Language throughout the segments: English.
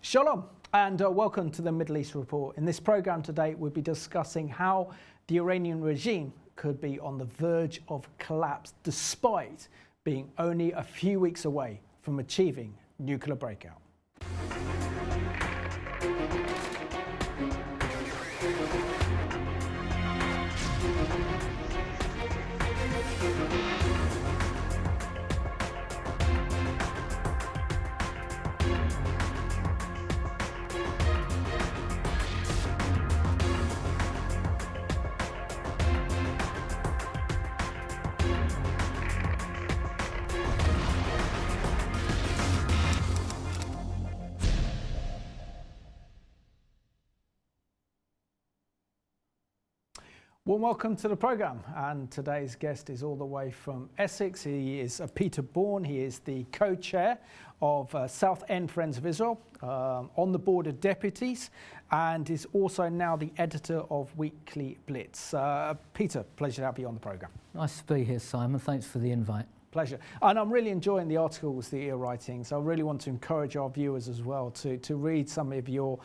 Shalom and welcome to the Middle East Report. In this program today, we'll be discussing how the Iranian regime could be on the verge of collapse despite being only a few weeks away from achieving nuclear breakout. Well, welcome to the program, and today's guest is all the way from Essex. He is Peter Baum. He is the co-chair of South End Friends of Israel, on the board of deputies, and is also now the editor of Weekly Blitz. Peter, pleasure to have you on the program. Nice to be here, Simon. Thanks for the invite. Pleasure. And I'm really enjoying the articles that you're writing, so I really want to encourage our viewers as well to read some of your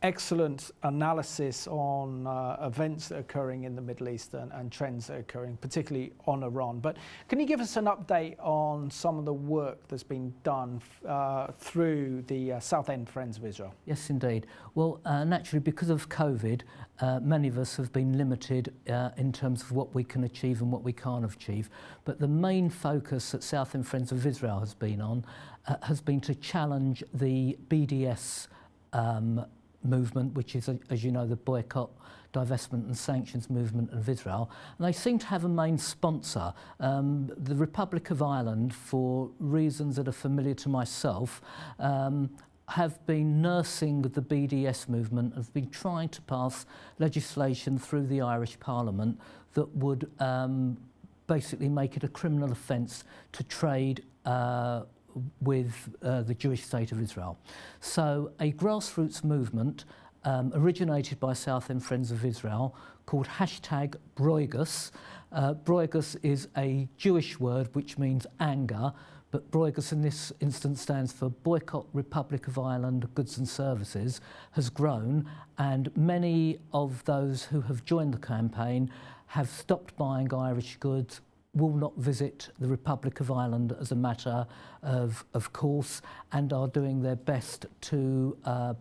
excellent analysis on events that are occurring in the Middle East and trends that are occurring, particularly on Iran. But can you give us an update on some of the work that's been done through the South End Friends of Israel? Yes, indeed. Well, naturally, because of COVID, many of us have been limited in terms of what we can achieve and what we can't achieve. But the main focus that South End Friends of Israel has been to challenge the BDS movement, which is, as you know, the boycott, divestment and sanctions movement of Israel. And they seem to have a main sponsor. The Republic of Ireland, for reasons that are familiar to myself, have been nursing the BDS movement, have been trying to pass legislation through the Irish Parliament that would basically make it a criminal offence to trade with the Jewish state of Israel. So a grassroots movement originated by South End Friends of Israel called #Broigus. Broigus is a Jewish word which means anger, but Broigus in this instance stands for Boycott Republic of Ireland Goods and Services, has grown, and many of those who have joined the campaign have stopped buying Irish goods, will not visit the Republic of Ireland as a matter of course, and are doing their best to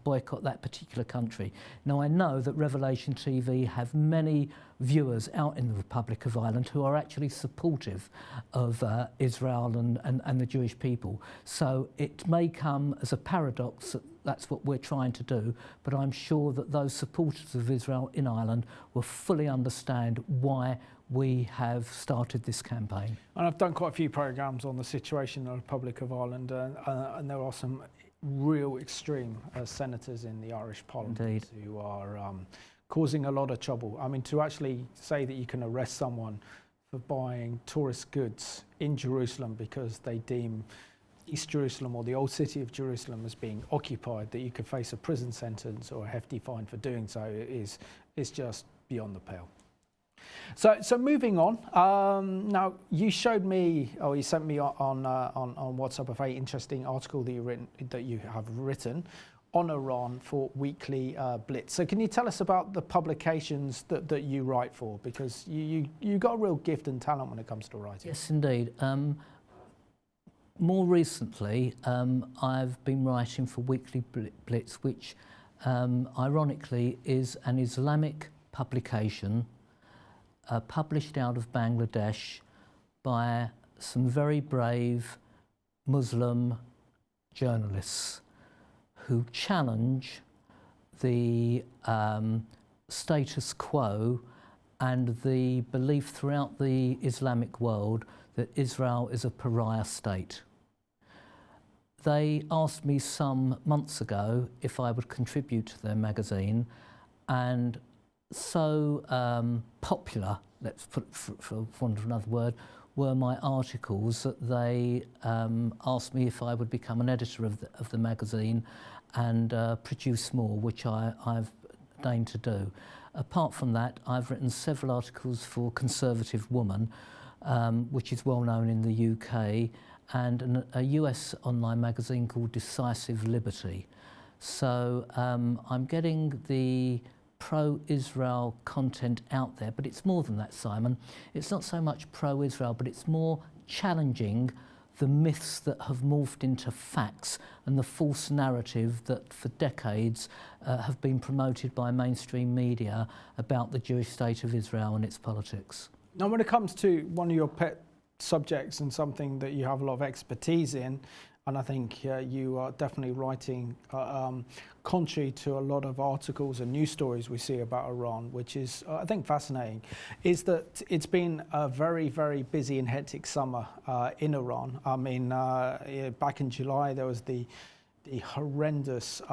boycott that particular country. Now, I know that Revelation TV have many viewers out in the Republic of Ireland who are actually supportive of Israel and the Jewish people. So it may come as a paradox that that's what we're trying to do, but I'm sure that those supporters of Israel in Ireland will fully understand why we have started this campaign. And I've done quite a few programmes on the situation in the Republic of Ireland, and there are some real extreme senators in the Irish Parliament Indeed. Who are causing a lot of trouble. I mean, to actually say that you can arrest someone for buying tourist goods in Jerusalem because they deem East Jerusalem or the old city of Jerusalem as being occupied, that you could face a prison sentence or a hefty fine for doing so is just beyond the pale. So moving on, now you showed me, or you sent me on WhatsApp a very interesting article that you have written on Iran for Weekly Blitz. So can you tell us about the publications that you write for? Because you got a real gift and talent when it comes to writing. Yes, indeed. More recently, I've been writing for Weekly Blitz, which ironically is an Islamic publication published out of Bangladesh by some very brave Muslim journalists who challenge the status quo and the belief throughout the Islamic world that Israel is a pariah state. They asked me some months ago if I would contribute to their magazine, and so popular, let's put it for want of another word, were my articles that they asked me if I would become an editor of the magazine and produce more, which I've deigned to do. Apart from that, I've written several articles for Conservative Woman, which is well known in the UK, and a US online magazine called Decisive Liberty. So I'm getting the pro-Israel content out there, but it's more than that, Simon. It's not so much pro-Israel, but it's more challenging the myths that have morphed into facts and the false narrative that for decades have been promoted by mainstream media about the Jewish state of Israel and its politics. Now, when it comes to one of your pet subjects and something that you have a lot of expertise in, and I think you are definitely writing contrary to a lot of articles and news stories we see about Iran, which is, I think, fascinating, is that it's been a very, very busy and hectic summer in Iran. I mean, back in July, there was the horrendous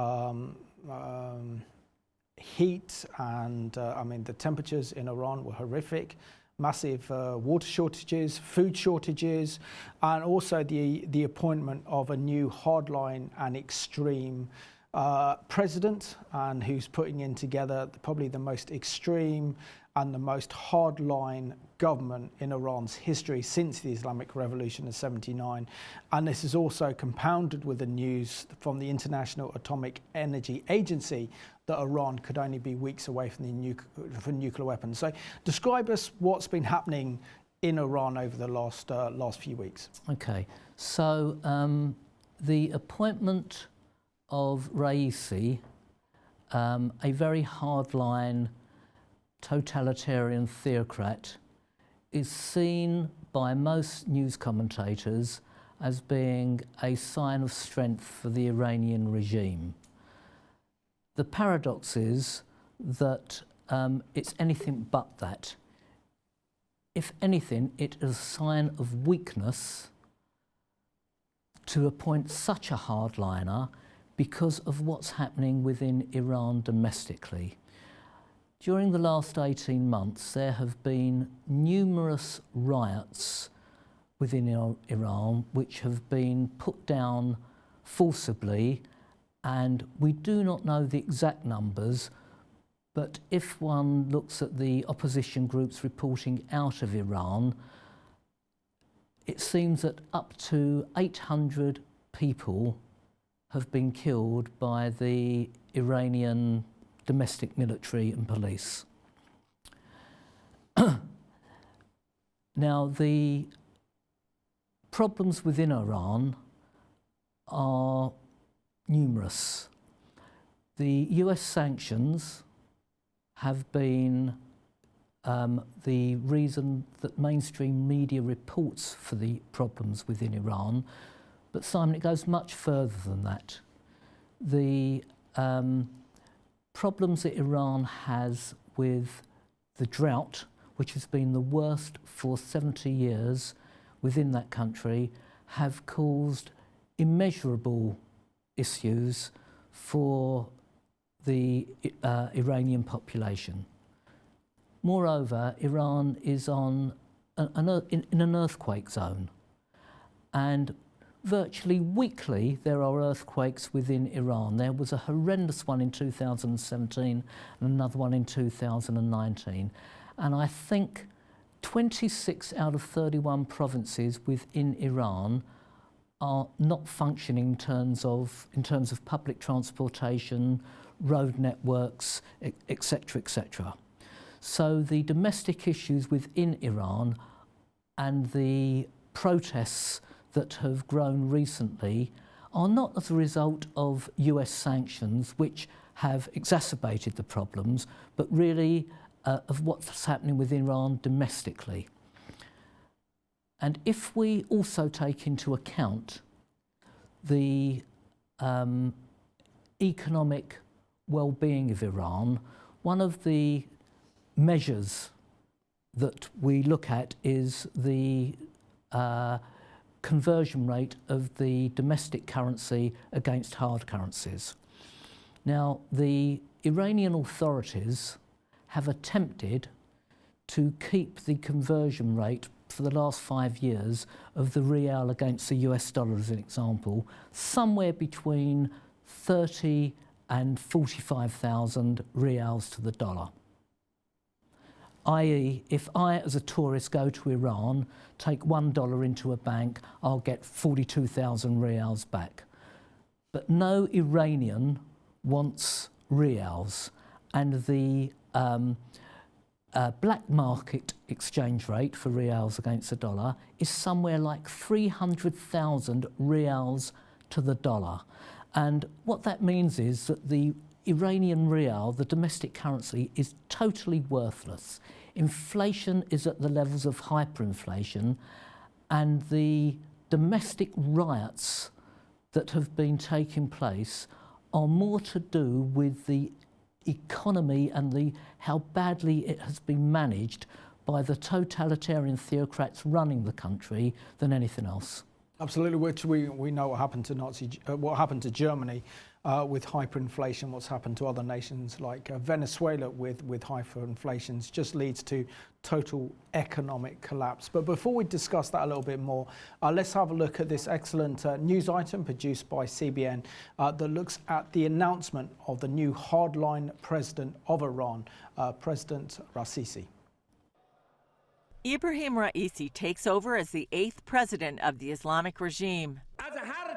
heat, and I mean, the temperatures in Iran were horrific. Massive water shortages, food shortages, and also the appointment of a new hardline and extreme president, and who's putting in together probably the most extreme and the most hardline government in Iran's history since the Islamic Revolution of '79. And this is also compounded with the news from the International Atomic Energy Agency that Iran could only be weeks away from the nuclear weapons. So describe us what's been happening in Iran over the last few weeks. Okay, so the appointment of Raisi, a very hardline totalitarian theocrat, is seen by most news commentators as being a sign of strength for the Iranian regime. The paradox is that it's anything but that. If anything, it is a sign of weakness to appoint such a hardliner because of what's happening within Iran domestically. During the last 18 months, there have been numerous riots within Iran which have been put down forcibly, and we do not know the exact numbers, but if one looks at the opposition groups reporting out of Iran, it seems that up to 800 people have been killed by the Iranian domestic military and police. Now, the problems within Iran are numerous. The US sanctions have been the reason that mainstream media reports for the problems within Iran, but Simon, it goes much further than that. The problems that Iran has with the drought, which has been the worst for 70 years within that country, have caused immeasurable issues for the Iranian population. Moreover, Iran is in an earthquake zone, and virtually weekly there are earthquakes within Iran. There was a horrendous one in 2017 and another one in 2019, and I think 26 out of 31 provinces within Iran are not functioning in terms of public transportation, road networks, etc., etc. So the domestic issues within Iran and the protests that have grown recently are not as a result of US sanctions, which have exacerbated the problems, but really of what's happening with Iran domestically. And if we also take into account the economic well-being of Iran, one of the measures that we look at is the conversion rate of the domestic currency against hard currencies. Now, the Iranian authorities have attempted to keep the conversion rate for the last 5 years of the rial against the US dollar, as an example, somewhere between 30 and 45,000 rials to the dollar. I.e., if I, as a tourist, go to Iran, take $1 into a bank, I'll get 42,000 rials back. But no Iranian wants rials, and the black market exchange rate for rials against the dollar is somewhere like 300,000 rials to the dollar. And what that means is that the Iranian rial, the domestic currency, is totally worthless. Inflation is at the levels of hyperinflation, and the domestic riots that have been taking place are more to do with the economy and how badly it has been managed by the totalitarian theocrats running the country than anything else. Absolutely, which we know what happened to what happened to Germany with hyperinflation, what's happened to other nations like Venezuela with hyperinflation just leads to total economic collapse. But before we discuss that a little bit more, let's have a look at this excellent news item produced by CBN that looks at the announcement of the new hardline president of Iran, President Raisi. Ibrahim Raisi takes over as the 8th president of the Islamic regime.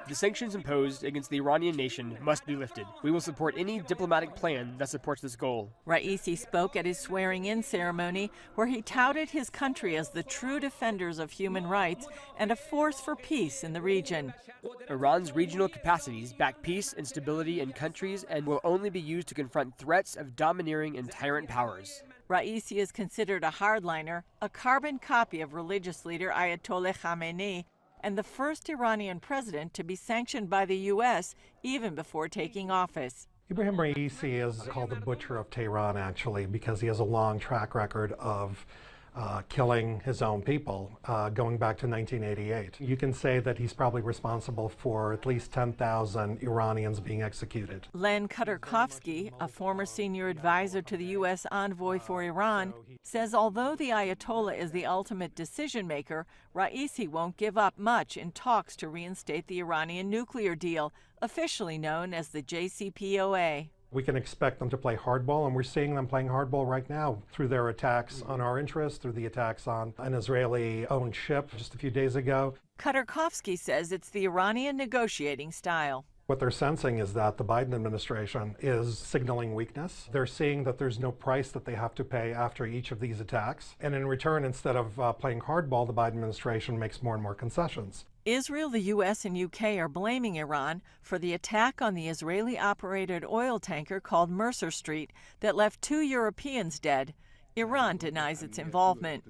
The sanctions imposed against the Iranian nation must be lifted. We will support any diplomatic plan that supports this goal. Raisi spoke at his swearing-in ceremony, where he touted his country as the true defenders of human rights and a force for peace in the region. Iran's regional capacities back peace and stability in countries and will only be used to confront threats of domineering and tyrant powers. Raisi is considered a hardliner, a carbon copy of religious leader Ayatollah Khamenei, and the first Iranian president to be sanctioned by the U.S. even before taking office. Ibrahim Raisi is called the Butcher of Tehran, actually, because he has a long track record of killing his own people, going back to 1988. You can say that he's probably responsible for at least 10,000 Iranians being executed. Len Khodorkovsky, a former senior advisor to the U.S. envoy for Iran, says although the Ayatollah is the ultimate decision maker, Raisi won't give up much in talks to reinstate the Iranian nuclear deal, officially known as the JCPOA. We can expect them to play hardball, and we're seeing them playing hardball right now through their attacks on our interests, through the attacks on an Israeli-owned ship just a few days ago. Khodorkovsky says it's the Iranian negotiating style. What they're sensing is that the Biden administration is signaling weakness. They're seeing that there's no price that they have to pay after each of these attacks. And in return, instead of playing hardball, the Biden administration makes more and more concessions. Israel, the U.S., and U.K. are blaming Iran for the attack on the Israeli-operated oil tanker called Mercer Street that left 2 Europeans dead. Iran denies its involvement.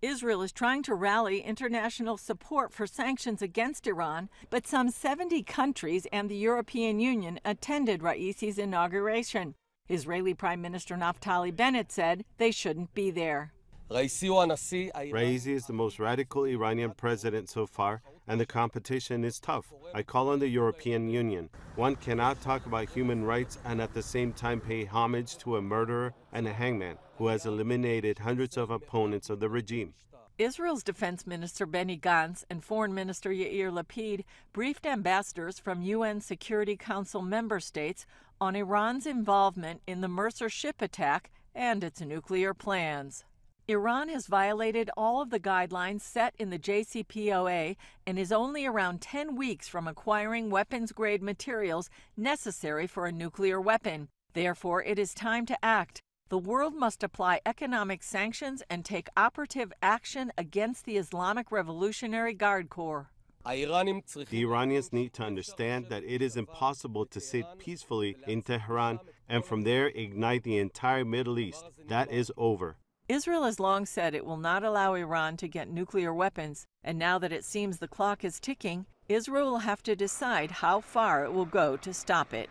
Israel is trying to rally international support for sanctions against Iran, but some 70 countries and the European Union attended Raisi's inauguration. Israeli Prime Minister Naftali Bennett said they shouldn't be there. Raisi is the most radical Iranian president so far, and the competition is tough. I call on the European Union. One cannot talk about human rights and at the same time pay homage to a murderer and a hangman who has eliminated hundreds of opponents of the regime. Israel's Defense Minister Benny Gantz and Foreign Minister Yair Lapid briefed ambassadors from UN Security Council member states on Iran's involvement in the Mercer ship attack and its nuclear plans. Iran has violated all of the guidelines set in the JCPOA and is only around 10 weeks from acquiring weapons-grade materials necessary for a nuclear weapon. Therefore, it is time to act. The world must apply economic sanctions and take operative action against the Islamic Revolutionary Guard Corps. The Iranians need to understand that it is impossible to sit peacefully in Tehran and from there ignite the entire Middle East. That is over. Israel has long said it will not allow Iran to get nuclear weapons, and now that it seems the clock is ticking, Israel will have to decide how far it will go to stop it.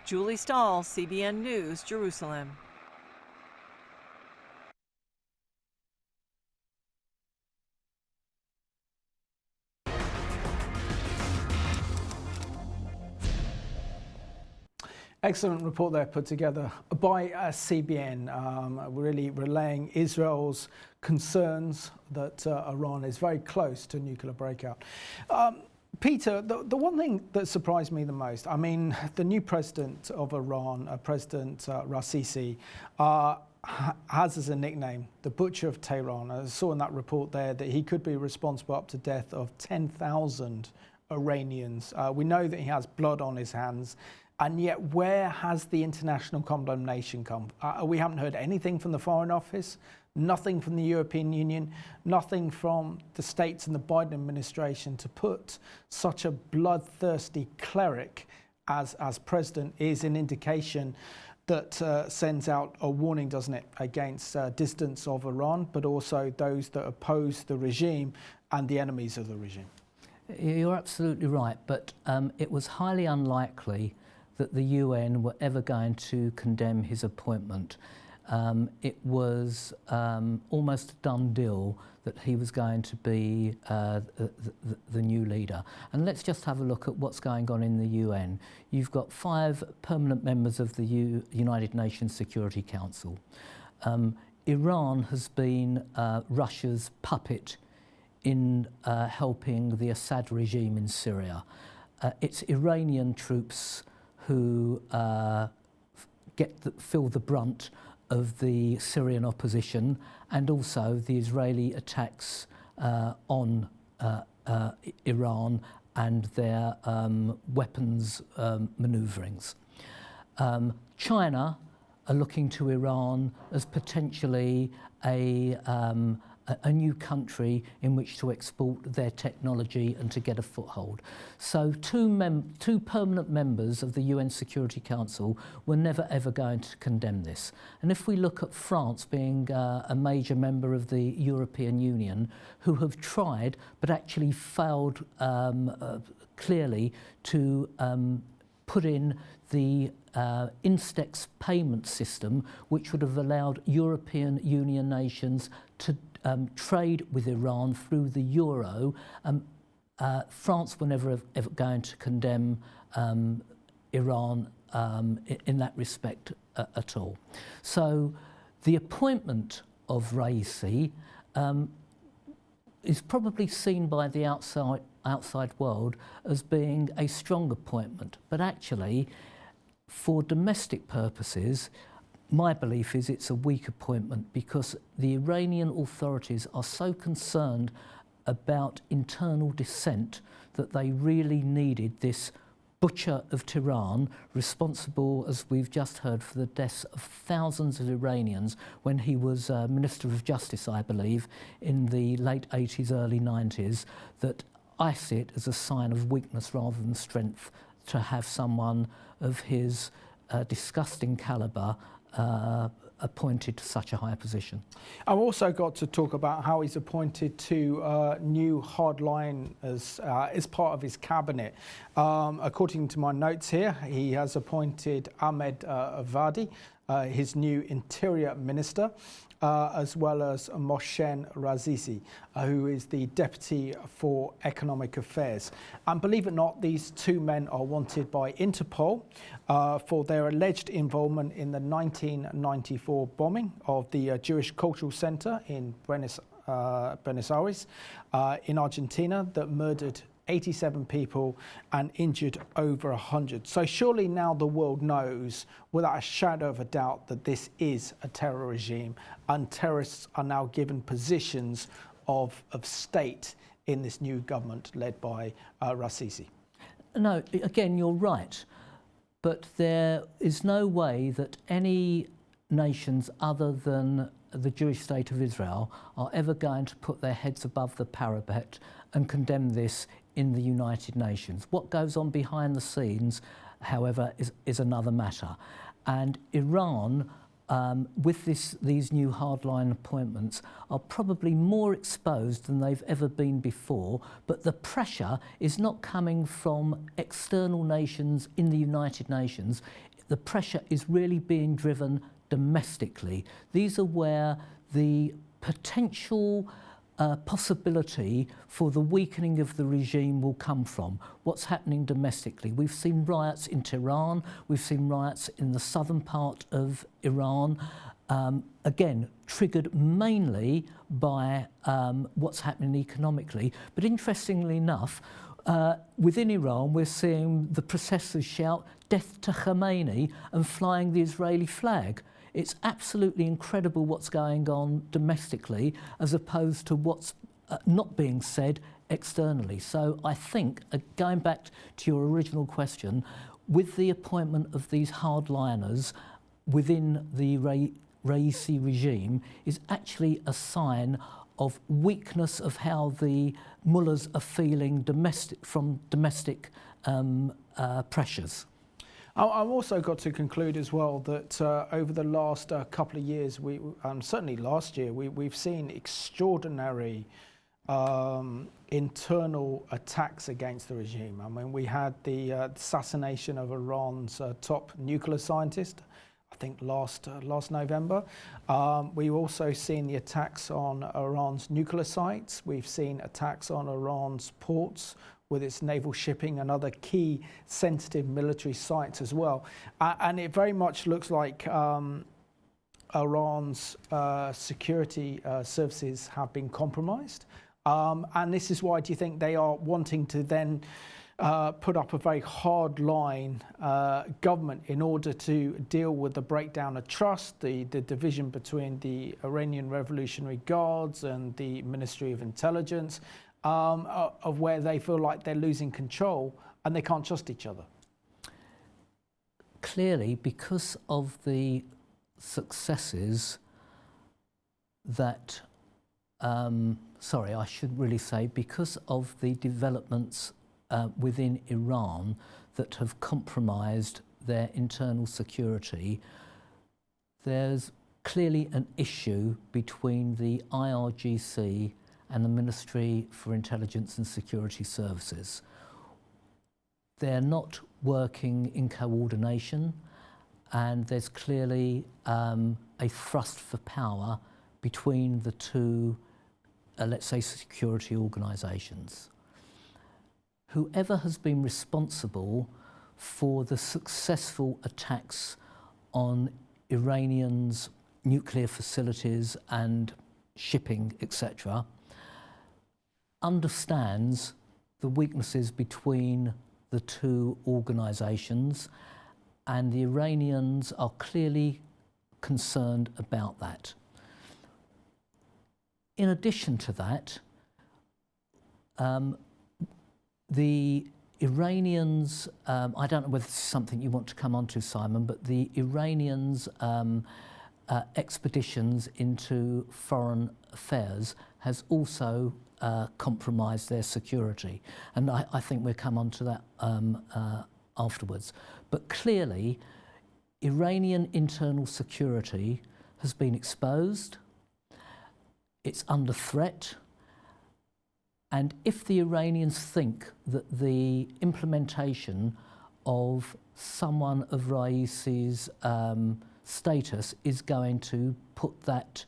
Julie Stahl, CBN News, Jerusalem. Excellent report there put together by CBN, really relaying Israel's concerns that Iran is very close to nuclear breakout. Peter, the one thing that surprised me the most, I mean, the new president of Iran, President Raisi, has as a nickname the Butcher of Tehran. I saw in that report there that he could be responsible up to death of 10,000 Iranians. We know that he has blood on his hands, And yet, where has the international condemnation come? We haven't heard anything from the Foreign Office, nothing from the European Union, nothing from the States and the Biden administration to put such a bloodthirsty cleric as president is an indication that sends out a warning, doesn't it, against dissidents of Iran, but also those that oppose the regime and the enemies of the regime. You're absolutely right, but it was highly unlikely that the UN were ever going to condemn his appointment. It was almost a done deal that he was going to be the new leader. And let's just have a look at what's going on in the UN. You've got 5 permanent members of the United Nations Security Council. Iran has been Russia's puppet in helping the Assad regime in Syria. It's Iranian troops who feel the brunt of the Syrian opposition and also the Israeli attacks on Iran and their weapons manoeuvrings. China are looking to Iran as potentially a new country in which to export their technology and to get a foothold. So two permanent members of the UN Security Council were never ever going to condemn this. And if we look at France being a major member of the European Union, who have tried but actually failed clearly to put in the Instex payment system, which would have allowed European Union nations to trade with Iran through the euro, France were never ever going to condemn Iran in that respect at all. So the appointment of Raisi is probably seen by the outside world as being a strong appointment, but actually for domestic purposes, my belief is it's a weak appointment because the Iranian authorities are so concerned about internal dissent that they really needed this butcher of Tehran, responsible, as we've just heard, for the deaths of thousands of Iranians when he was Minister of Justice, I believe, in the late 80s, early 90s, that I see it as a sign of weakness rather than strength to have someone of his disgusting calibre appointed to such a high position. I've also got to talk about how he's appointed to new hardline as part of his cabinet. According to my notes here, he has appointed Ahmed Avadi, his new interior minister, as well as Mohsen Razizi, who is the Deputy for Economic Affairs. And believe it or not, these two men are wanted by Interpol for their alleged involvement in the 1994 bombing of the Jewish Cultural Center in Buenos Aires in Argentina that murdered 87 people and injured over 100. So surely now the world knows without a shadow of a doubt that this is a terror regime and terrorists are now given positions of state in this new government led by Raisi. No, again, you're right. But there is no way that any nations other than the Jewish state of Israel are ever going to put their heads above the parapet and condemn this in the United Nations. What goes on behind the scenes, however, is another matter. And Iran, with these new hardline appointments, are probably more exposed than they've ever been before, but the pressure is not coming from external nations in the United Nations. The pressure is really being driven domestically. These are where the potential possibility for the weakening of the regime will come from. What's happening domestically? We've seen riots in Tehran, we've seen riots in the southern part of Iran, again, triggered mainly by what's happening economically. But interestingly enough, within Iran, we're seeing the protesters shout, "Death to Khomeini," and flying the Israeli flag. It's absolutely incredible what's going on domestically as opposed to what's not being said externally. So I think, going back to your original question, with the appointment of these hardliners within the Raisi regime is actually a sign of weakness of how the mullahs are feeling from domestic pressures. I've also got to conclude as well that over the last couple of years, certainly last year, we've seen extraordinary internal attacks against the regime. I mean, we had the assassination of Iran's top nuclear scientist, I think last November. We've also seen the attacks on Iran's nuclear sites. We've seen attacks on Iran's ports with its naval shipping and other key sensitive military sites as well. And it very much looks like Iran's security services have been compromised. And this is why, do you think they are wanting to then put up a very hard-line government in order to deal with the breakdown of trust, the division between the Iranian Revolutionary Guards and the Ministry of Intelligence, of where they feel like they're losing control and they can't trust each other? Clearly, because of the successes that, sorry, I should really say, because of the developments within Iran that have compromised their internal security, there's clearly an issue between the IRGC and the Ministry for Intelligence and Security Services. They're not working in coordination, and there's clearly a thrust for power between the two, let's say, security organisations. Whoever has been responsible for the successful attacks on Iranians' nuclear facilities and shipping, etc., understands the weaknesses between the two organisations, and the Iranians are clearly concerned about that. In addition to that, the Iranians, I don't know whether this is something you want to come on to, Simon, but the Iranians' expeditions into foreign affairs has also compromised their security. And I think we'll come on to that afterwards. But clearly, Iranian internal security has been exposed, it's under threat, and if the Iranians think that the implementation of someone of Raisi's status is going to put that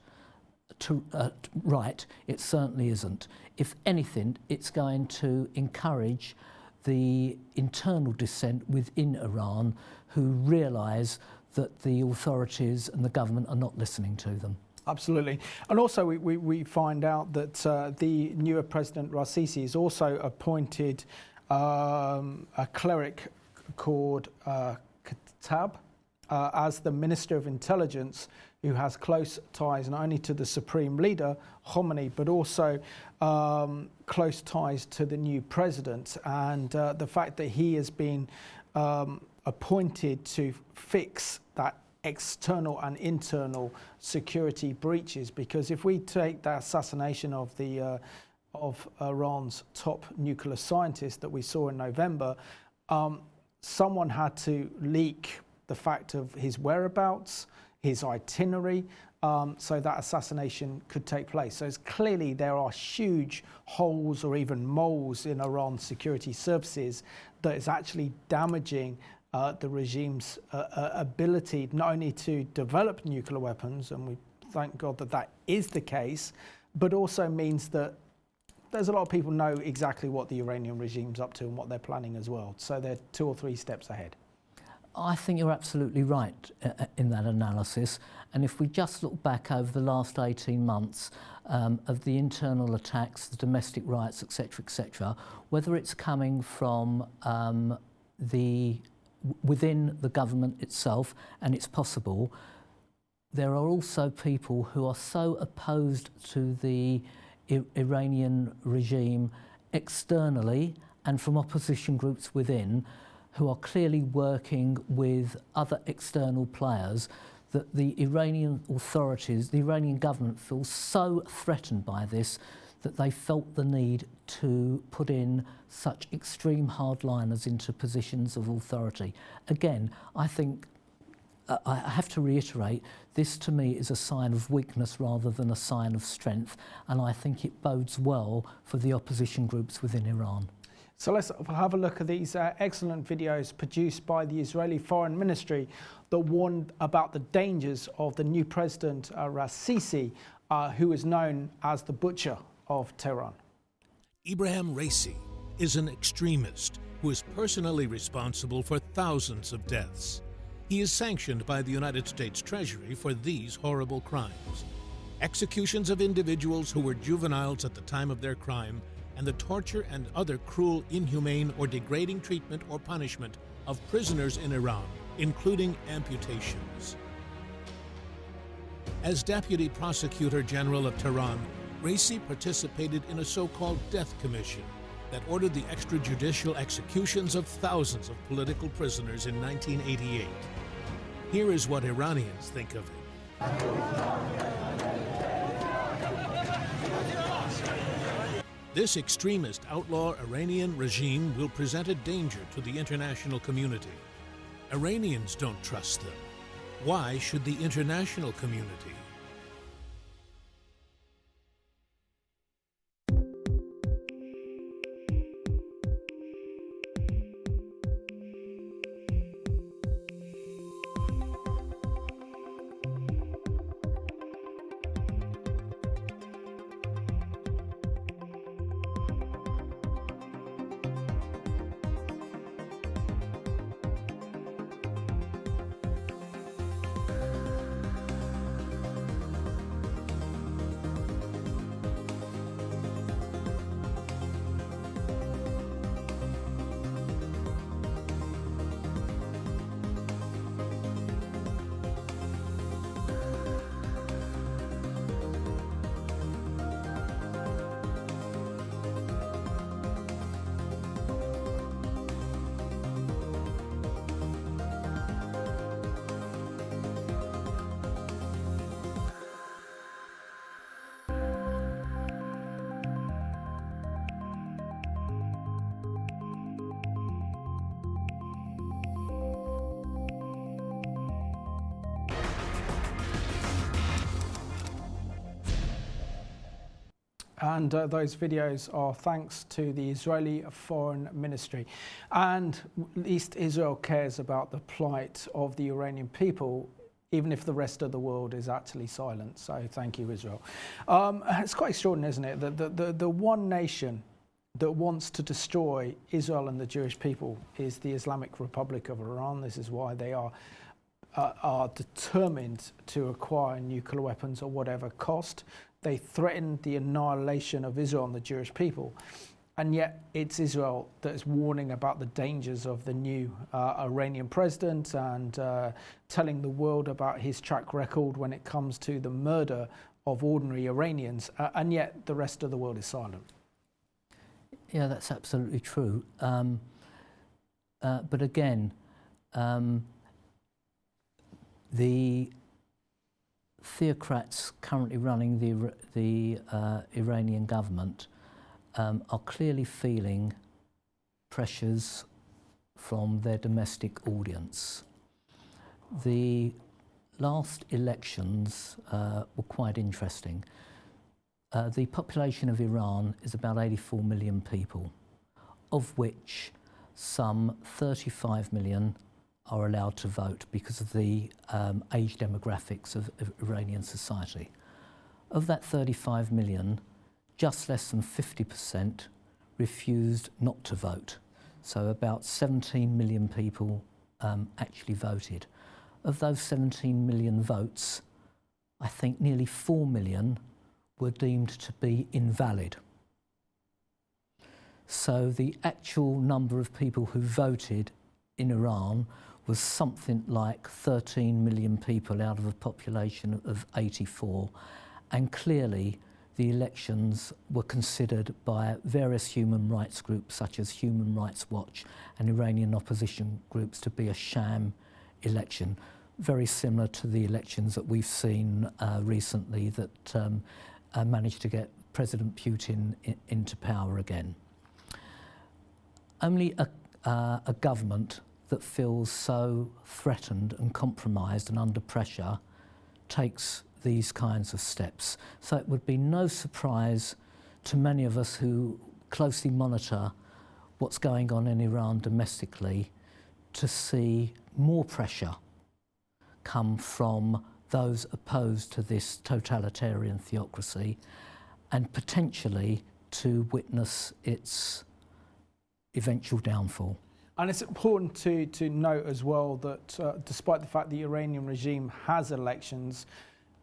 right, it certainly isn't. If anything, it's going to encourage the internal dissent within Iran, who realise that the authorities and the government are not listening to them. Absolutely. And also we find out that the newer President Raisi has also appointed a cleric called Khattab as the Minister of Intelligence, who has close ties not only to the Supreme Leader, Khomeini, but also close ties to the new president. And the fact that he has been appointed to fix that external and internal security breaches, because if we take the assassination of Iran's top nuclear scientist that we saw in November, someone had to leak the fact of his whereabouts, his itinerary, so that assassination could take place. So it's clearly there are huge holes or even moles in Iran's security services that is actually damaging the regime's ability not only to develop nuclear weapons, and we thank God that that is the case, but also means that there's a lot of people know exactly what the Iranian regime's up to and what they're planning as well. So they're 2 or 3 steps ahead. I think you're absolutely right in that analysis. And if we just look back over the last 18 months of the internal attacks, the domestic riots, etc., whether it's coming from within the government itself, and it's possible, there are also people who are so opposed to the Iranian regime externally and from opposition groups within, who are clearly working with other external players, that the Iranian authorities, the Iranian government, feels so threatened by this that they felt the need to put in such extreme hardliners into positions of authority. Again, I think, I have to reiterate, this to me is a sign of weakness rather than a sign of strength, and I think it bodes well for the opposition groups within Iran. So let's have a look at these excellent videos produced by the Israeli Foreign Ministry that warned about the dangers of the new president, Raisi, who is known as the Butcher of Tehran. Ibrahim Raisi is an extremist who is personally responsible for thousands of deaths. He is sanctioned by the United States Treasury for these horrible crimes: executions of individuals who were juveniles at the time of their crime, and the torture and other cruel, inhumane, or degrading treatment or punishment of prisoners in Iran, including amputations. As Deputy Prosecutor General of Tehran, Raisi participated in a so-called death commission that ordered the extrajudicial executions of thousands of political prisoners in 1988. Here is what Iranians think of it. This extremist outlaw Iranian regime will present a danger to the international community. Iranians don't trust them. Why should the international community? And those videos are thanks to the Israeli Foreign Ministry. And at least Israel cares about the plight of the Iranian people, even if the rest of the world is actually silent. So thank you, Israel. It's quite extraordinary, isn't it? The one nation that wants to destroy Israel and the Jewish people is the Islamic Republic of Iran. This is why they are determined to acquire nuclear weapons at whatever cost. They threatened the annihilation of Israel and the Jewish people. And yet it's Israel that is warning about the dangers of the new Iranian president and telling the world about his track record when it comes to the murder of ordinary Iranians. And yet the rest of the world is silent. Yeah, that's absolutely true. But again, the theocrats currently running the Iranian government are clearly feeling pressures from their domestic audience. The last elections were quite interesting. The population of Iran is about 84 million people, of which some 35 million are allowed to vote because of the age demographics of Iranian society. Of that 35 million, just less than 50% refused not to vote. So about 17 million people actually voted. Of those 17 million votes, I think nearly 4 million were deemed to be invalid. So the actual number of people who voted in Iran was something like 13 million people out of a population of 84. And clearly the elections were considered by various human rights groups such as Human Rights Watch and Iranian opposition groups to be a sham election, very similar to the elections that we've seen recently that managed to get President Putin into power again. Only a government that feels so threatened and compromised and under pressure takes these kinds of steps. So it would be no surprise to many of us who closely monitor what's going on in Iran domestically to see more pressure come from those opposed to this totalitarian theocracy and potentially to witness its eventual downfall. And it's important to note as well that despite the fact the Iranian regime has elections,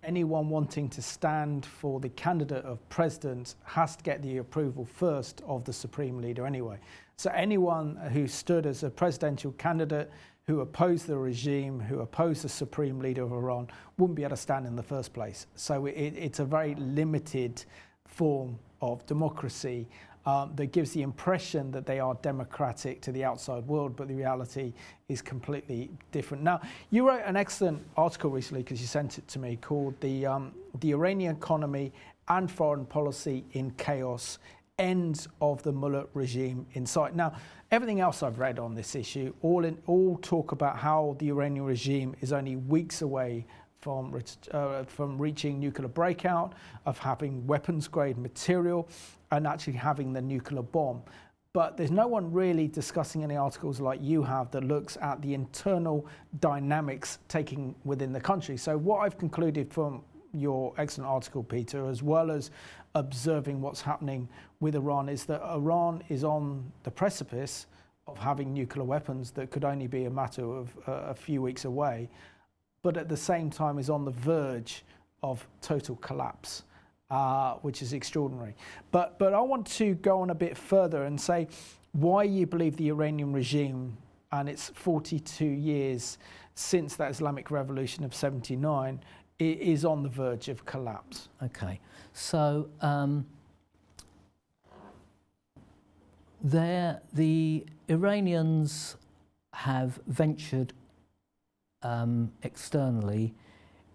anyone wanting to stand for the candidate of president has to get the approval first of the supreme leader anyway. So anyone who stood as a presidential candidate who opposed the regime, who opposed the supreme leader of Iran, wouldn't be able to stand in the first place. So it's a very limited form of democracy that gives the impression that they are democratic to the outside world, but the reality is completely different. Now, you wrote an excellent article recently, because you sent it to me, called the Iranian Economy and Foreign Policy in Chaos, End of the Mullah Regime in Sight. Now, everything else I've read on this issue all talk about how the Iranian regime is only weeks away from reaching nuclear breakout, of having weapons-grade material, and actually having the nuclear bomb. But there's no one really discussing any articles like you have that looks at the internal dynamics taking within the country. So what I've concluded from your excellent article, Peter, as well as observing what's happening with Iran, is that Iran is on the precipice of having nuclear weapons that could only be a matter of a few weeks away, but at the same time is on the verge of total collapse. Which is extraordinary. But I want to go on a bit further and say why you believe the Iranian regime, and it's 42 years since that Islamic Revolution of '79, is on the verge of collapse. Okay, so the Iranians have ventured externally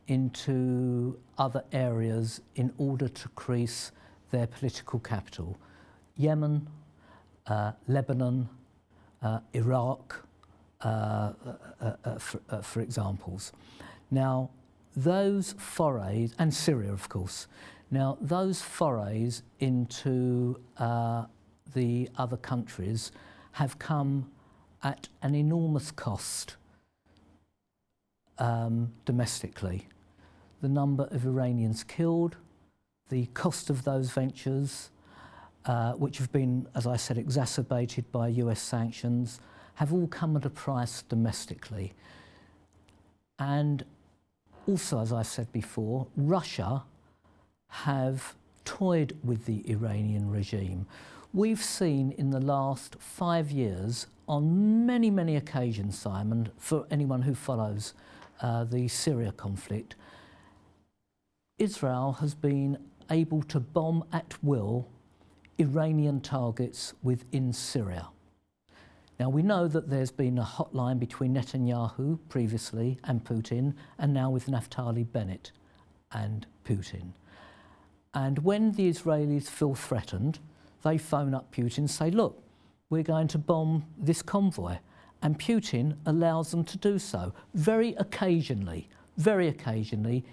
into other areas in order to increase their political capital. Yemen, Lebanon, Iraq, for examples. Now, those forays, and Syria, of course. Now, those forays into the other countries have come at an enormous cost domestically. The number of Iranians killed, the cost of those ventures, which have been, as I said, exacerbated by US sanctions, have all come at a price domestically. And also, as I said before, Russia have toyed with the Iranian regime. We've seen in the last 5 years, on many, many occasions, Simon, for anyone who follows the Syria conflict, Israel has been able to bomb at will Iranian targets within Syria. Now, we know that there's been a hotline between Netanyahu previously and Putin, and now with Naftali Bennett and Putin. And when the Israelis feel threatened, they phone up Putin and say, look, we're going to bomb this convoy. And Putin allows them to do so, very occasionally,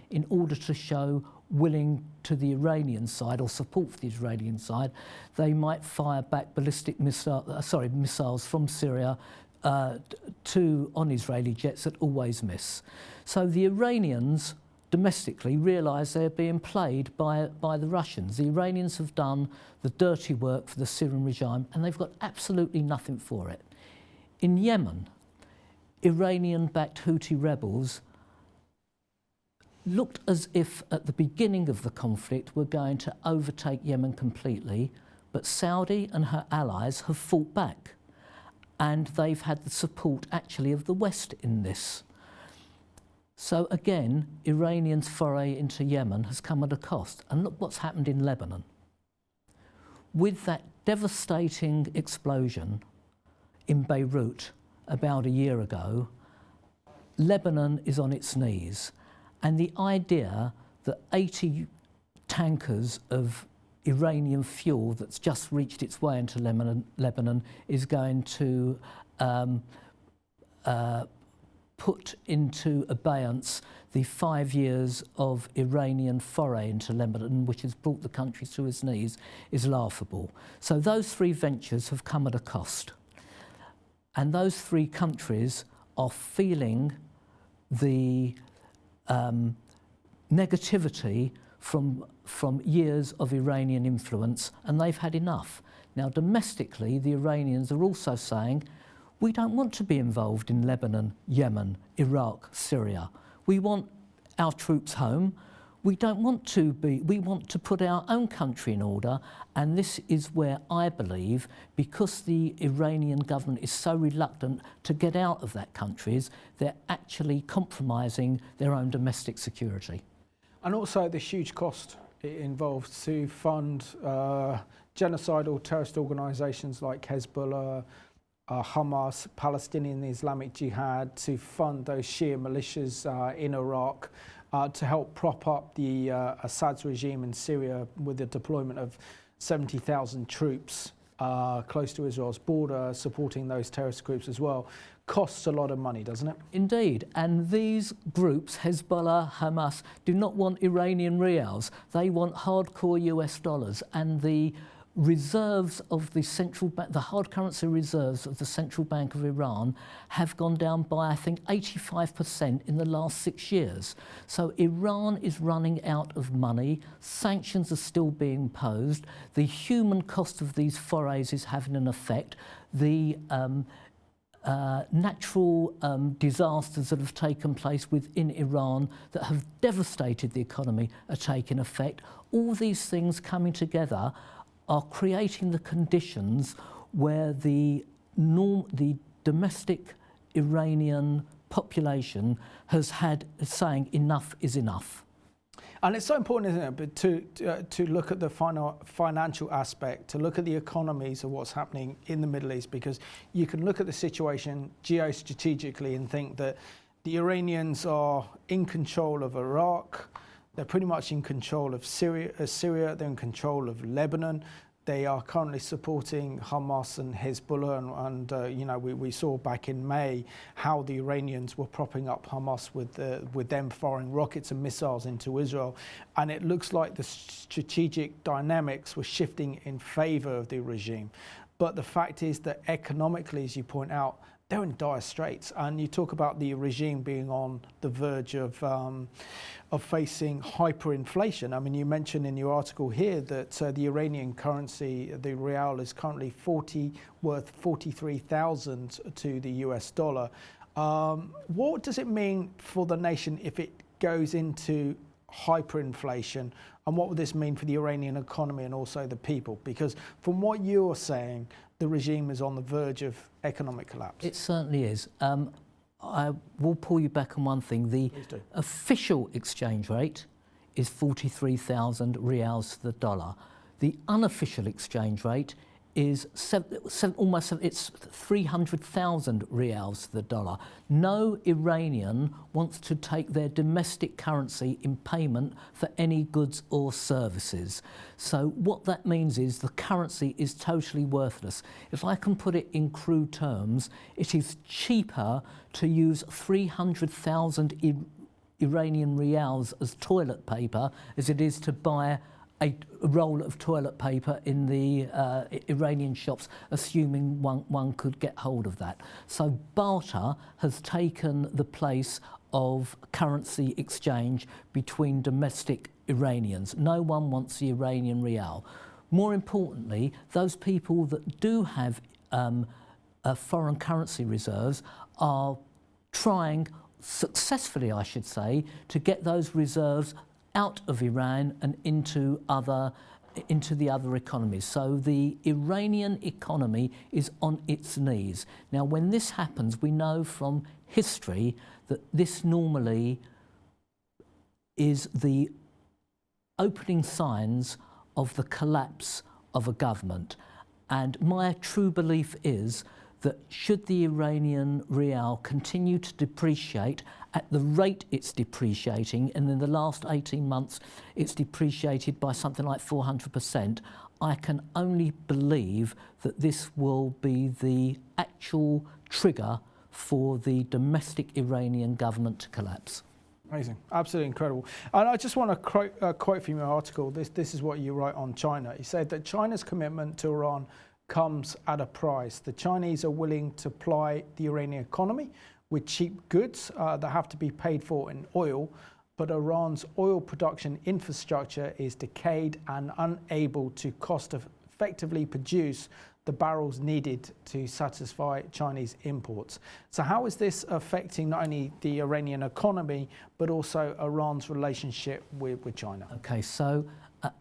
in order to show willing to the Iranian side or support for the Israeli side. They might fire back ballistic missiles from Syria on Israeli jets that always miss. So the Iranians domestically realise they're being played by the Russians. The Iranians have done the dirty work for the Syrian regime, and they've got absolutely nothing for it. In Yemen, Iranian-backed Houthi rebels looked as if at the beginning of the conflict were going to overtake Yemen completely, but Saudi and her allies have fought back, and they've had the support actually of the West in this. So again, Iranians' foray into Yemen has come at a cost. And look what's happened in Lebanon. With that devastating explosion in Beirut about a year ago, Lebanon is on its knees. And the idea that 80 tankers of Iranian fuel that's just reached its way into Lebanon is going to put into abeyance the 5 years of Iranian foray into Lebanon, which has brought the country to its knees, is laughable. So those three ventures have come at a cost. And those three countries are feeling the negativity from years of Iranian influence, and they've had enough. Now, domestically, the Iranians are also saying, we don't want to be involved in Lebanon, Yemen, Iraq, Syria. We want our troops home. We don't want to be, we want to put our own country in order, and this is where I believe, because the Iranian government is so reluctant to get out of that country, they're actually compromising their own domestic security. And also the huge cost it involves to fund genocidal terrorist organisations like Hezbollah, Hamas, Palestinian Islamic Jihad, to fund those Shia militias in Iraq, to help prop up the Assad's regime in Syria with the deployment of 70,000 troops close to Israel's border, supporting those terrorist groups as well. Costs a lot of money, doesn't it? Indeed, and these groups, Hezbollah, Hamas, do not want Iranian rials. They want hardcore US dollars, and the reserves of the central bank, the hard currency reserves of the Central Bank of Iran have gone down by, I think, 85% in the last 6 years. So Iran is running out of money, sanctions are still being imposed, the human cost of these forays is having an effect, the natural disasters that have taken place within Iran that have devastated the economy are taking effect. All these things coming together are creating the conditions where the domestic Iranian population has had saying enough is enough. And it's so important, isn't it, but to look at the financial aspect, to look at the economies of what's happening in the Middle East, because you can look at the situation geostrategically and think that the Iranians are in control of Iraq, they're pretty much in control of Syria, they're in control of Lebanon. They are currently supporting Hamas and Hezbollah, and you know, we saw back in May how the Iranians were propping up Hamas with them firing rockets and missiles into Israel, and it looks like the strategic dynamics were shifting in favour of the regime. But the fact is that economically, as you point out, they're in dire straits, and you talk about the regime being on the verge of facing hyperinflation. I mean, you mentioned in your article here that the Iranian currency, the rial, is currently worth 43,000 to the US dollar. What does it mean for the nation if it goes into hyperinflation, and what would this mean for the Iranian economy and also the people? Because from what you're saying, the regime is on the verge of economic collapse. It certainly is. I will pull you back on one thing. The official exchange rate is 43,000 rials to the dollar. The unofficial exchange rate is it's 300,000 rials to the dollar. No Iranian wants to take their domestic currency in payment for any goods or services. So what that means is the currency is totally worthless. If I can put it in crude terms, it is cheaper to use 300,000 Iranian rials as toilet paper as it is to buy a roll of toilet paper in the Iranian shops, assuming one could get hold of that. So barter has taken the place of currency exchange between domestic Iranians. No one wants the Iranian rial. More importantly, those people that do have foreign currency reserves are trying successfully, I should say, to get those reserves out of Iran and into other into the other economies. So the Iranian economy is on its knees. Now, when this happens, we know from history that this normally is the opening signs of the collapse of a government. And my true belief is that should the Iranian rial continue to depreciate at the rate it's depreciating, and in the last 18 months it's depreciated by something like 400%, I can only believe that this will be the actual trigger for the domestic Iranian government to collapse. Amazing, absolutely incredible. And I just want to quote from your article. This is what you write on China. You said that China's commitment to Iran comes at a price. The Chinese are willing to ply the Iranian economy with cheap goods that have to be paid for in oil, but Iran's oil production infrastructure is decayed and unable to cost-effectively produce the barrels needed to satisfy Chinese imports. So how is this affecting not only the Iranian economy, but also Iran's relationship with China? Okay, so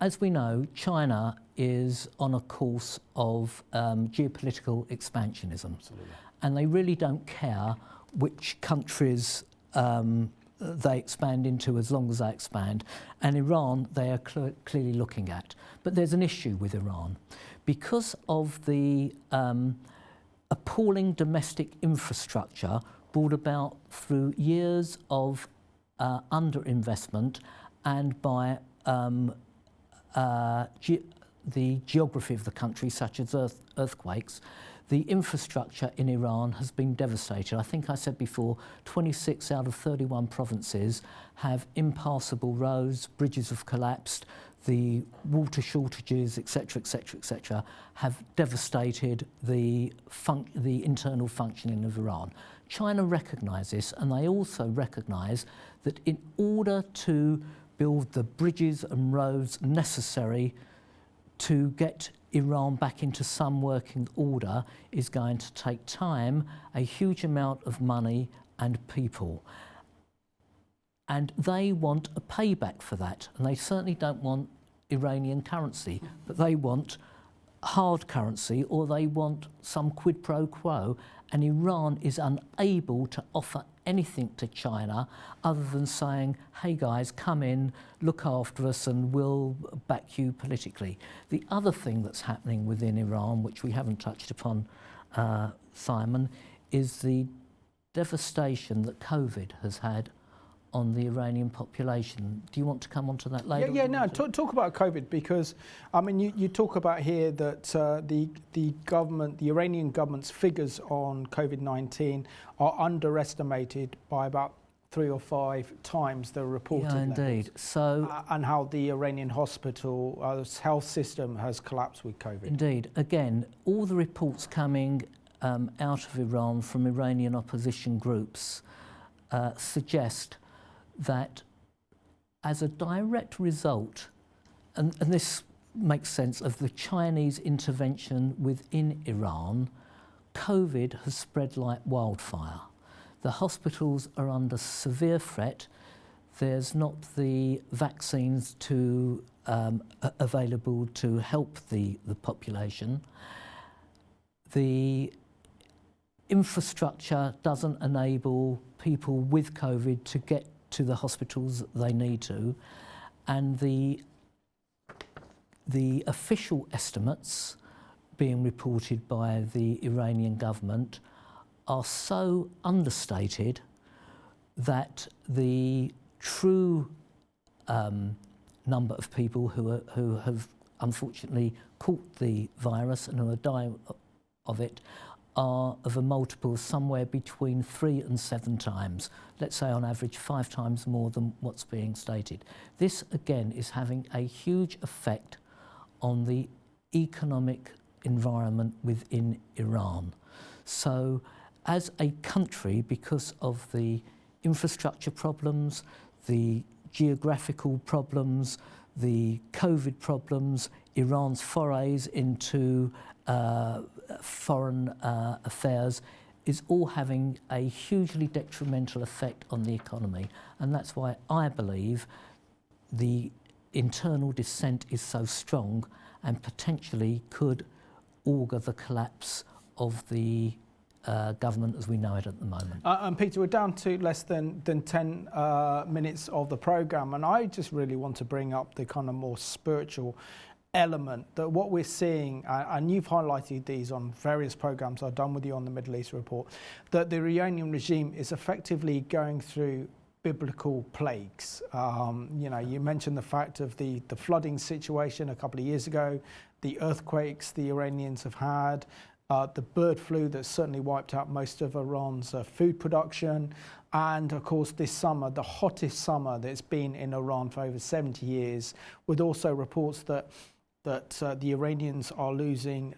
as we know, China is on a course of geopolitical expansionism. Absolutely. And they really don't care which countries they expand into as long as they expand. And Iran, they are clearly looking at. But there's an issue with Iran. Because of the appalling domestic infrastructure brought about through years of underinvestment and by the geography of the country, such as earthquakes, the infrastructure in Iran has been devastated. I think I said before, 26 out of 31 provinces have impassable roads, bridges have collapsed, the water shortages, etc., etc., etc., have devastated the internal functioning of Iran. China recognise this, and they also recognise that in order to build the bridges and roads necessary to get Iran back into some working order is going to take time, a huge amount of money and people. And they want a payback for that. And they certainly don't want Iranian currency, but they want hard currency, or they want some quid pro quo. And Iran is unable to offer anything to China other than saying, hey guys, come in, look after us, and we'll back you politically. The other thing that's happening within Iran, which we haven't touched upon, Simon, is the devastation that COVID has had on the Iranian population. Do you want to come on to that later? Yeah, talk about COVID, because I mean, you talk about here that the Iranian government's figures on COVID-19 are underestimated by about 3 or 5 times the reported levels. Yeah, indeed. So, and how the Iranian hospital health system has collapsed with COVID. Indeed. Again, all the reports coming out of Iran from Iranian opposition groups suggest that as a direct result, and this makes sense, of the Chinese intervention within Iran, COVID has spread like wildfire. The hospitals are under severe threat. There's not the vaccines available to help the population. The infrastructure doesn't enable people with COVID to get to the hospitals they need to, and the official estimates being reported by the Iranian government are so understated that the true number of people who have unfortunately caught the virus and who are dying of it are of a multiple somewhere between 3 and 7 times. Let's say on average 5 times more than what's being stated. This again is having a huge effect on the economic environment within Iran. So as a country, because of the infrastructure problems, the geographical problems, the COVID problems, Iran's forays into foreign affairs, is all having a hugely detrimental effect on the economy. And that's why I believe the internal dissent is so strong and potentially could augur the collapse of the government as we know it at the moment. And Peter, we're down to less than 10 minutes of the programme, and I just really want to bring up the kind of more spiritual element that what we're seeing, and you've highlighted these on various programmes I've done with you on the Middle East Report, that the Iranian regime is effectively going through biblical plagues. You know, you mentioned the fact of the flooding situation a couple of years ago, the earthquakes the Iranians have had, the bird flu that certainly wiped out most of Iran's food production, and of course this summer, the hottest summer that's been in Iran for over 70 years, with also reports that the Iranians are losing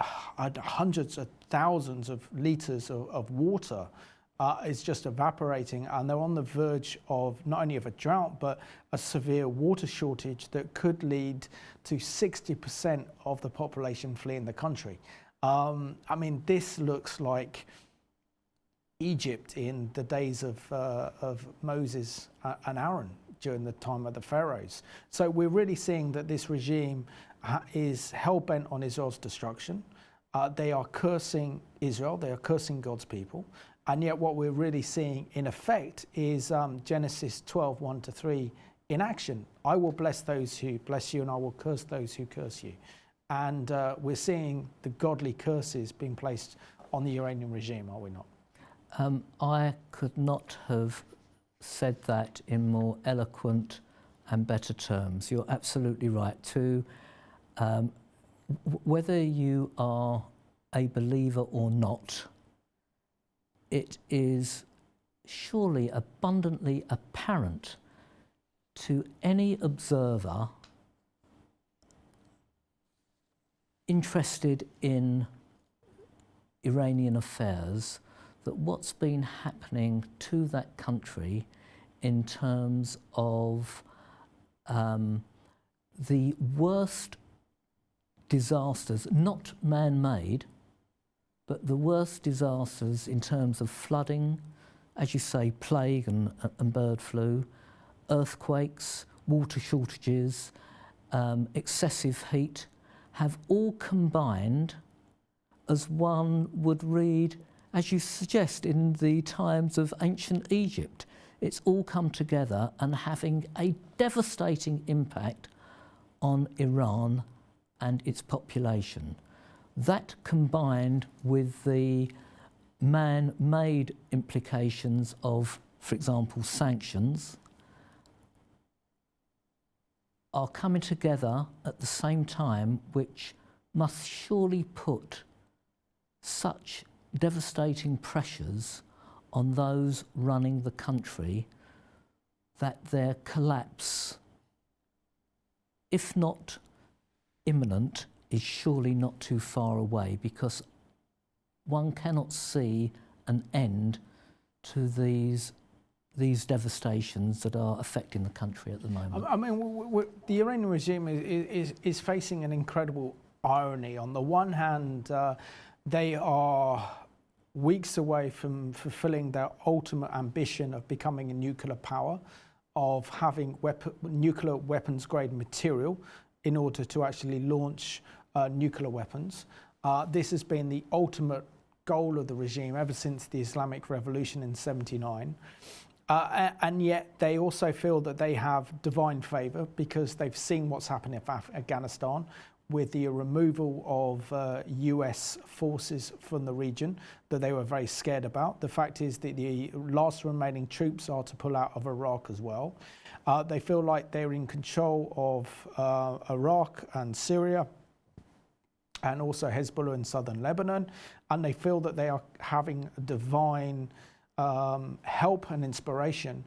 hundreds of thousands of litres of water. Is just evaporating, and they're on the verge of not only of a drought but a severe water shortage that could lead to 60% of the population fleeing the country. I mean, this looks like Egypt in the days of Moses and Aaron during the time of the pharaohs. So we're really seeing that this regime is hell-bent on Israel's destruction. They are cursing Israel, they are cursing God's people. And yet what we're really seeing in effect is Genesis 12:1-3 in action. I will bless those who bless you and I will curse those who curse you. And we're seeing the godly curses being placed on the Iranian regime, are we not? I could not have said that in more eloquent and better terms. You're absolutely right. Whether you are a believer or not, it is surely abundantly apparent to any observer interested in Iranian affairs that what's been happening to that country in terms of the worst disasters, not man-made, but the worst disasters in terms of flooding, as you say, plague and bird flu, earthquakes, water shortages, excessive heat, have all combined as one would read, as you suggest, in the times of ancient Egypt. It's all come together and having a devastating impact on Iran and its population. That combined with the man-made implications of, for example, sanctions, are coming together at the same time, which must surely put such devastating pressures on those running the country that their collapse, if not imminent, is surely not too far away, because one cannot see an end to these devastations that are affecting the country at the moment. I mean, the Iranian regime is facing an incredible irony. On the one hand, they are weeks away from fulfilling their ultimate ambition of becoming a nuclear power, of having nuclear weapons grade material in order to actually launch nuclear weapons. This has been the ultimate goal of the regime ever since the Islamic Revolution in '79. And yet they also feel that they have divine favour because they've seen what's happened in Afghanistan with the removal of US forces from the region that they were very scared about. The fact is that the last remaining troops are to pull out of Iraq as well. They feel like they're in control of Iraq and Syria, and also Hezbollah in southern Lebanon, and they feel that they are having divine help and inspiration.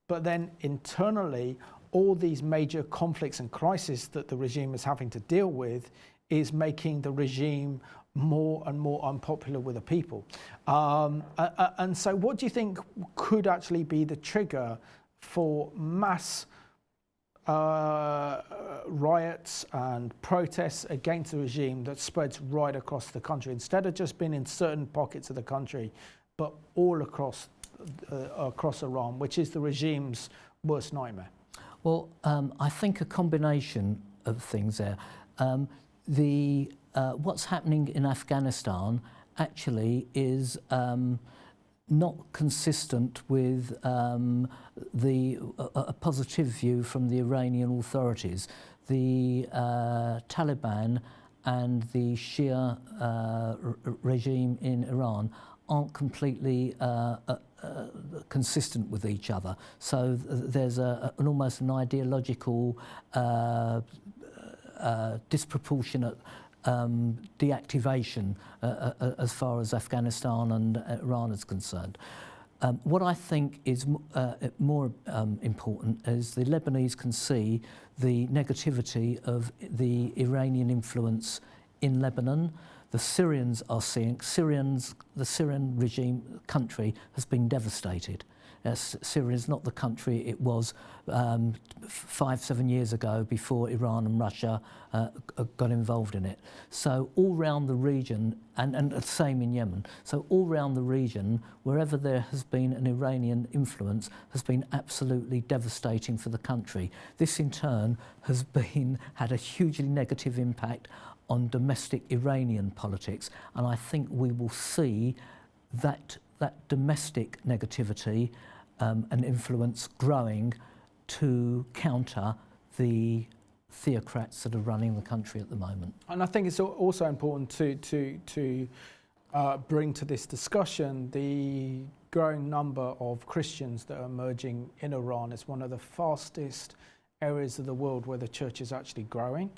But then internally, all these major conflicts and crises that the regime is having to deal with is making the regime more and more unpopular with the people. And so what do you think could actually be the trigger for mass riots and protests against the regime that spreads right across the country, instead of just being in certain pockets of the country, but all across Iran, which is the regime's worst nightmare? Well, I think a combination of things there. What's happening in Afghanistan actually is not consistent with a positive view from the Iranian authorities. The Taliban and the Shia regime in Iran aren't completely consistent with each other. So there's almost an ideological disproportionate deactivation as far as Afghanistan and Iran is concerned. What I think is more important is the Lebanese can see the negativity of the Iranian influence in Lebanon. The Syrians are seeing, the Syrian regime country has been devastated. Syria is not the country it was 5-7 years ago before Iran and Russia got involved in it. So all around the region, and the same in Yemen, so all around the region, wherever there has been an Iranian influence, has been absolutely devastating for the country. This in turn has had a hugely negative impact on domestic Iranian politics, and I think we will see that domestic negativity and influence growing to counter the theocrats that are running the country at the moment. And I think it's also important to bring to this discussion the growing number of Christians that are emerging in Iran. It's one of the fastest areas of the world where the church is actually growing.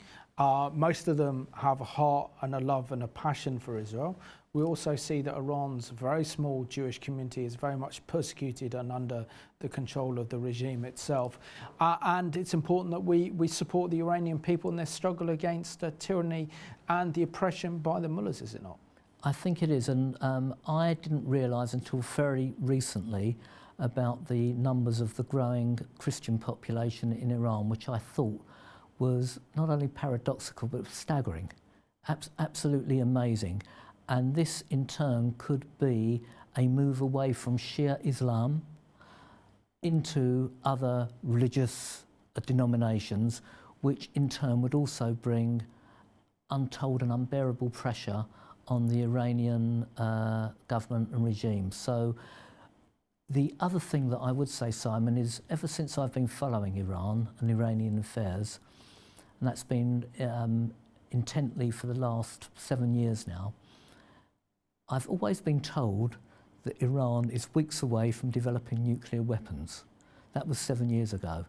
Most of them have a heart and a love and a passion for Israel. We also see that Iran's very small Jewish community is very much persecuted and under the control of the regime itself. And it's important that we support the Iranian people in their struggle against tyranny and the oppression by the mullahs, is it not? I think it is, and I didn't realise until very recently about the numbers of the growing Christian population in Iran, which I thought was not only paradoxical but staggering, absolutely amazing. And this in turn could be a move away from Shia Islam into other religious denominations, which in turn would also bring untold and unbearable pressure on the Iranian government and regime. So the other thing that I would say, Simon, is ever since I've been following Iran and Iranian affairs, and that's been intently for the last 7 years now, I've always been told that Iran is weeks away from developing nuclear weapons. That was 7 years ago.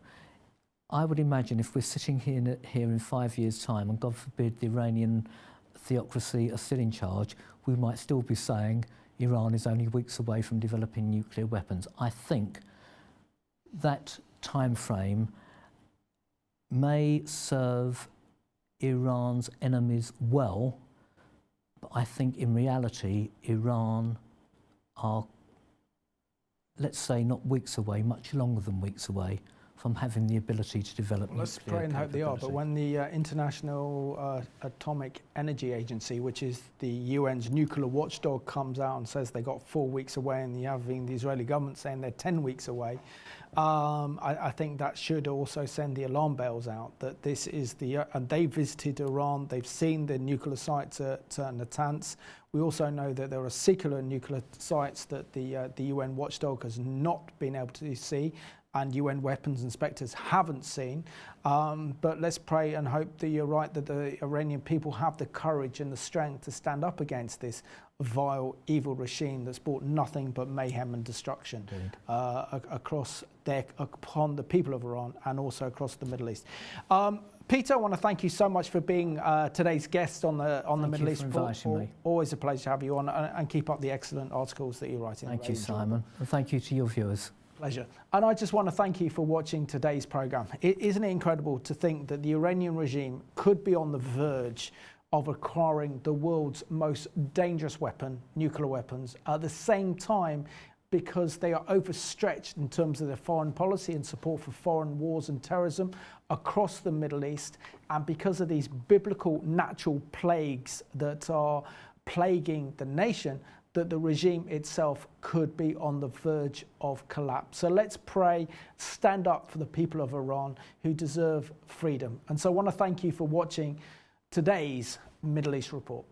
I would imagine if we're sitting here in 5 years' time, and God forbid the Iranian theocracy are still in charge, we might still be saying Iran is only weeks away from developing nuclear weapons. I think that time frame may serve Iran's enemies well, but I think in reality Iran are, let's say, not weeks away, much longer than weeks away from having the ability to develop nuclear capability. Let's pray and hope they are, but when the International Atomic Energy Agency, which is the UN's nuclear watchdog, comes out and says they got 4 weeks away, and you're having the Israeli government saying they're 10 weeks away, I think that should also send the alarm bells out that this is and they visited Iran, they've seen the nuclear sites at Natanz. We also know that there are secular nuclear sites that the UN watchdog has not been able to see, and UN weapons inspectors haven't seen. But let's pray and hope that you're right, that the Iranian people have the courage and the strength to stand up against this vile, evil regime that's brought nothing but mayhem and destruction upon the people of Iran and also across the Middle East. Peter, I want to thank you so much for being today's guest on the Middle East Report. Always a pleasure to have you on, and keep up the excellent articles that you're writing. Thank you, Simon, and thank you to your viewers. Pleasure. And I just want to thank you for watching today's programme. Isn't it incredible to think that the Iranian regime could be on the verge of acquiring the world's most dangerous weapon, nuclear weapons, at the same time, because they are overstretched in terms of their foreign policy and support for foreign wars and terrorism across the Middle East, and because of these biblical natural plagues that are plaguing the nation, that the regime itself could be on the verge of collapse. So let's pray, stand up for the people of Iran who deserve freedom. And so I want to thank you for watching today's Middle East Report.